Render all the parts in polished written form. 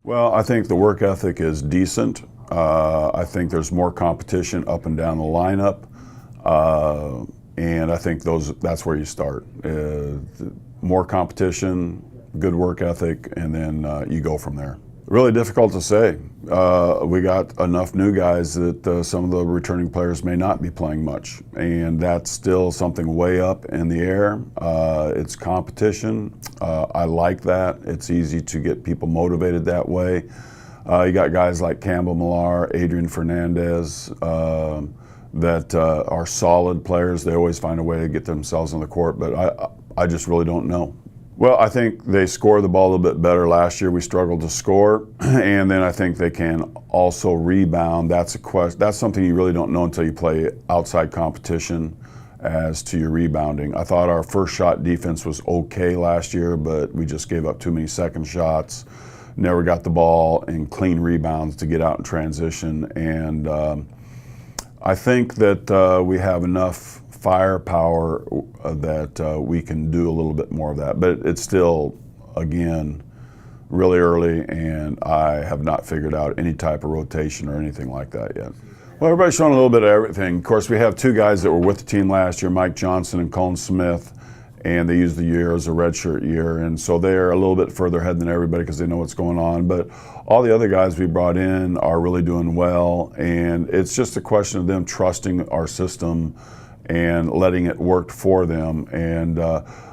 Well, I think the work ethic is decent. I think there's more competition up and down the lineup, and I think that's where you start. More competition, good work ethic, and then you go from there. Really difficult to say. We got enough new guys that some of the returning players may not be playing much, and that's still something way up in the air. It's competition. I like that. It's easy to get people motivated that way. You got guys like Campbell Millar, Adrian Fernandez, that are solid players. They always find a way to get themselves on the court, but I just really don't know. Well, I think they score the ball a little bit better. Last year we struggled to score, and then I think they can also rebound. That's something you really don't know until you play outside competition as to your rebounding. I thought our first shot defense was okay last year, but we just gave up too many second shots. Never got the ball in clean rebounds to get out in transition, and I think that we have enough firepower that we can do a little bit more of that. But it's still, again, really early, and I have not figured out any type of rotation or anything like that yet. Well, everybody's showing a little bit of everything. Of course, we have two guys that were with the team last year, Mike Johnson and Colin Smith, and they used the year as a redshirt year, and so they're a little bit further ahead than everybody because they know what's going on. But all the other guys we brought in are really doing well, and it's just a question of them trusting our system and letting it work for them. And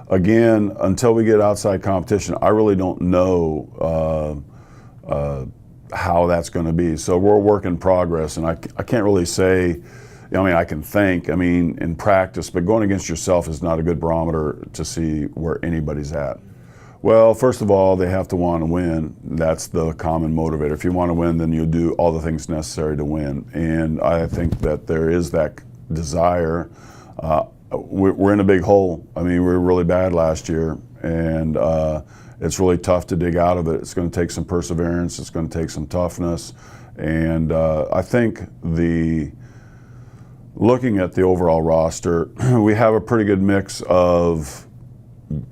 again, until we get outside competition, I really don't know how that's going to be. So we're a work in progress, and I can't really say. I mean, I can think, in practice, but going against yourself is not a good barometer to see where anybody's at. Well, first of all, they have to want to win. That's the common motivator. If you want to win, then you'll do all the things necessary to win. And I think that there is that desire. We're in a big hole. We were really bad last year, and it's really tough to dig out of it. It's going to take some perseverance. It's going to take some toughness. And I think looking at the overall roster, we have a pretty good mix of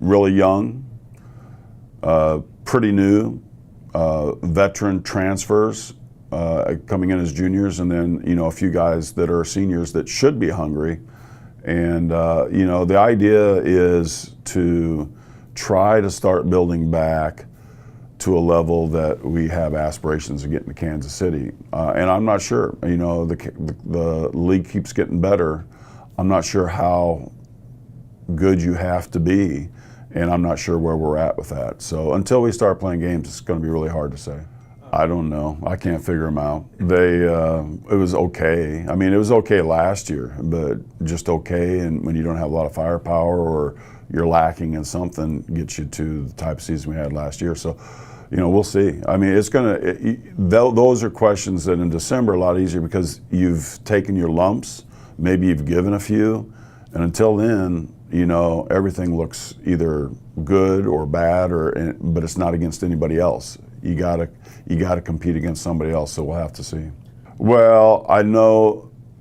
really young, pretty new, veteran transfers coming in as juniors, and then a few guys that are seniors that should be hungry. And the idea is to try to start building back to a level that we have aspirations of getting to Kansas City. And I'm not sure, the league keeps getting better. I'm not sure how good you have to be, and I'm not sure where we're at with that. So until we start playing games, it's going to be really hard to say. I don't know. I can't figure them out. It was okay. It was okay last year, but just okay, and when you don't have a lot of firepower or you're lacking in something, gets you to the type of season we had last year. So, we'll see. Those are questions that in December are a lot easier because you've taken your lumps, maybe you've given a few, and until then, everything looks either good or bad, but it's not against anybody else. You gotta compete against somebody else, so we'll have to see. Well, I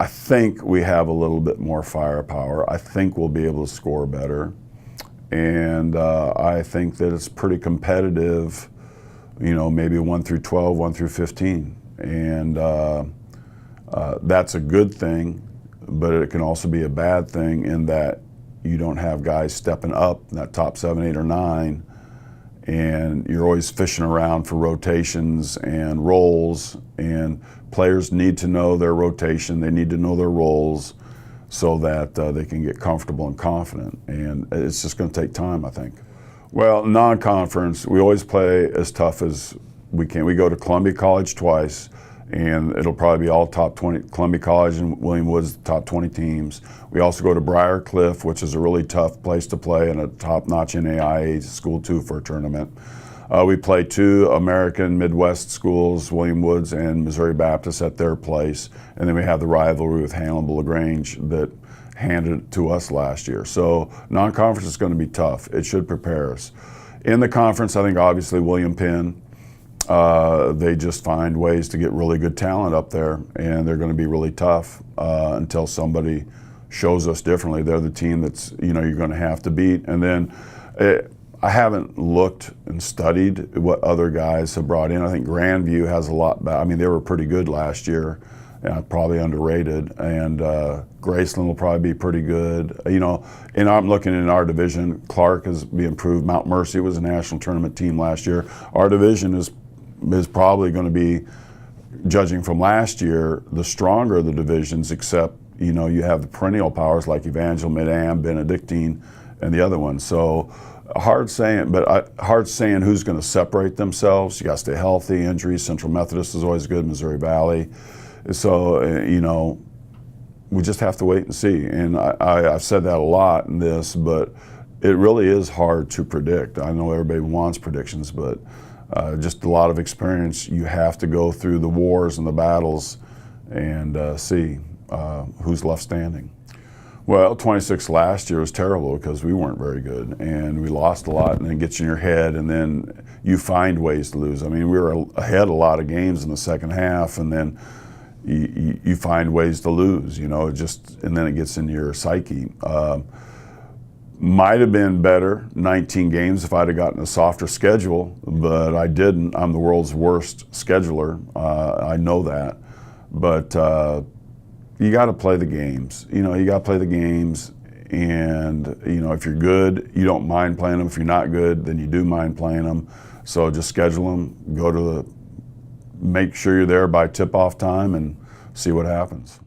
think we have a little bit more firepower. I think we'll be able to score better, and I think that it's pretty competitive. Maybe 1 through 12, 1 through 15, and that's a good thing, but it can also be a bad thing in that you don't have guys stepping up in that top 7, 8, or 9, and you're always fishing around for rotations and roles, and players need to know their rotation, they need to know their roles so that they can get comfortable and confident, and it's just going to take time, I think. Well, non-conference, we always play as tough as we can. We go to Columbia College twice, and it'll probably be all top 20. Columbia College and William Woods, top 20 teams. We also go to Briar Cliff, which is a really tough place to play, and a top-notch NAIA School 2 for a tournament. We play 2 American Midwest schools, William Woods and Missouri Baptist, at their place, and then we have the rivalry with Hannibal LaGrange that handed it to us last year. So non-conference is going to be tough. It should prepare us. In the conference, I think obviously William Penn, they just find ways to get really good talent up there, and they're going to be really tough until somebody shows us differently. They're the team that's you're going to have to beat. And then I haven't looked and studied what other guys have brought in. I think Grandview has a lot better. I mean, they were pretty good last year, probably underrated. And Graceland will probably be pretty good. You know, and I'm looking in our division. Clark has been improved. Mount Mercy was a national tournament team last year. Our division is probably going to be, judging from last year, the stronger of the divisions, except, you know, you have the perennial powers like Evangel, Mid-Am, Benedictine, and the other ones. So hard saying who's going to separate themselves. You got to stay healthy. Injuries. Central Methodist is always good. Missouri Valley. So you know, we just have to wait and see. And I've said that a lot in this, but it really is hard to predict. I know everybody wants predictions, but just a lot of experience. You have to go through the wars and the battles and see who's left standing. Well, 26 last year was terrible because we weren't very good and we lost a lot, and then it gets in your head and then you find ways to lose. I mean, we were ahead a lot of games in the second half, and then you find ways to lose, you know, and then it gets into your psyche. Might have been better, 19 games, if I'd have gotten a softer schedule, but I didn't. I'm the world's worst scheduler. I know that. But you got to play the games. You know, you got to play the games, and, you know, if you're good, you don't mind playing them. If you're not good, then you do mind playing them. So just schedule them, make sure you're there by tip-off time and see what happens.